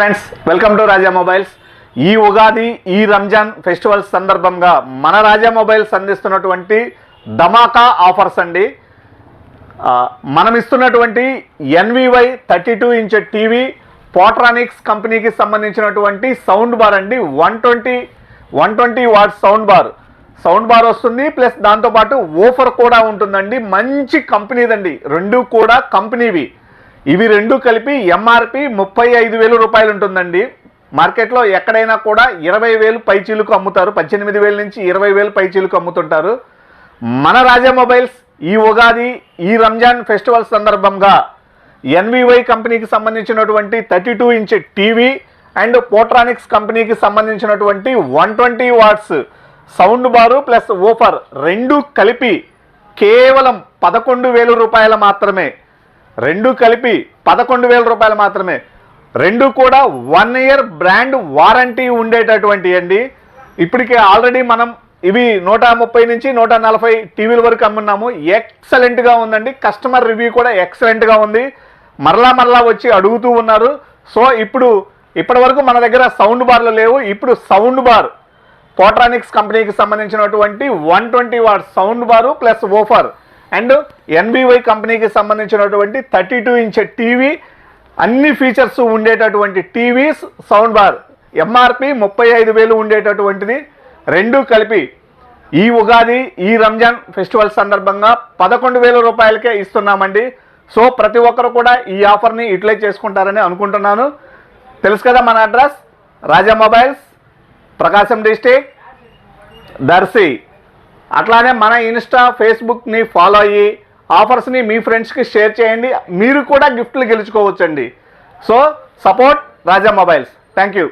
Friends, welcome to Raja mobiles. ఈ ఉగాది ఈ Ramzan festivals సందర్భంగా మన రాజా మొబైల్స్ అందిస్తున్నటువంటి ధమాకా ఆఫర్స్ అండి. మనం ఇస్తున్నటువంటి NVY 32 ఇంచ్ టీవీ పోట్రానిక్స్ కంపెనీకి సంబంధించినటువంటి సౌండ్ బార్ అండి. 120 వాట్ సౌండ్ బార్ వస్తుంది. ప్లస్ దాంతోపాటు ఓఫర్ కూడా ఉంటుందండి. మంచి కంపెనీదండి, రెండు కూడా కంపెనీవి. ఇవి రెండు కలిపి MRP 35,000 రూపాయలు ఉంటుందండి. మార్కెట్లో ఎక్కడైనా కూడా 20,000 పైచీలకు అమ్ముతారు. 18,000 నుంచి 20,000 పైచీలకు అమ్ముతుంటారు. మన రాజా మొబైల్స్ ఈ ఉగాది ఈ రంజాన్ ఫెస్టివల్ సందర్భంగా NVY కంపెనీకి సంబంధించినటువంటి 32 ఇంచ్ టీవీ అండ్ పోట్రానిక్స్ కంపెనీకి సంబంధించినటువంటి 120 వాట్స్ సౌండ్ బారు ప్లస్ ఓఫర్ రెండు కలిపి కేవలం 11,000 రూపాయలు మాత్రమే. రెండు కలిపి 11,000 రూపాయలు మాత్రమే. రెండు కూడా 1 ఇయర్ బ్రాండ్ వారంటీ ఉండేటటువంటి అండి. ఇప్పటికే ఆల్రెడీ మనం ఇవి 130 నుంచి 140 టీవీల వరకు అమ్మున్నాము. ఎక్సలెంట్గా ఉందండి. కస్టమర్ రివ్యూ కూడా ఎక్సలెంట్గా ఉంది. మరలా వచ్చి అడుగుతూ ఉన్నారు. సో ఇప్పటి వరకు మన దగ్గర సౌండ్ బార్లు లేవు. ఇప్పుడు సౌండ్ బార్ పోట్రానిక్స్ కంపెనీకి సంబంధించినటువంటి 120 what sound bar plus woofer and NVY కంపెనీకి సంబంధించినటువంటి 32 ఇంచ్ టీవీ అన్ని ఫీచర్స్ ఉండేటటువంటి టీవీస్ సౌండ్ బార్ MRP 35,000 ఉండేటటువంటిది రెండు కలిపి ఈ ఉగాది ఈ రంజాన్ ఫెస్టివల్ సందర్భంగా 11,000 రూపాయలకే ఇస్తున్నామండి. సో ప్రతి ఒక్కరు కూడా ఈ ఆఫర్ని యూటిలైజ్ చేసుకుంటారని అనుకుంటున్నాను. తెలుసు కదా మన అడ్రస్ రాజా మొబైల్స్, ప్రకాశం డిస్ట్రిక్ట్, దర్శి. అట్లానే మన ఇన్స్టా ఫేస్బుక్ని ఫాలో అయ్యి ఆఫర్స్ని మీ ఫ్రెండ్స్కి షేర్ చేయండి. మీరు కూడా గిఫ్ట్లు గెలుచుకోవచ్చండి. So support Raja Mobiles. Thank you.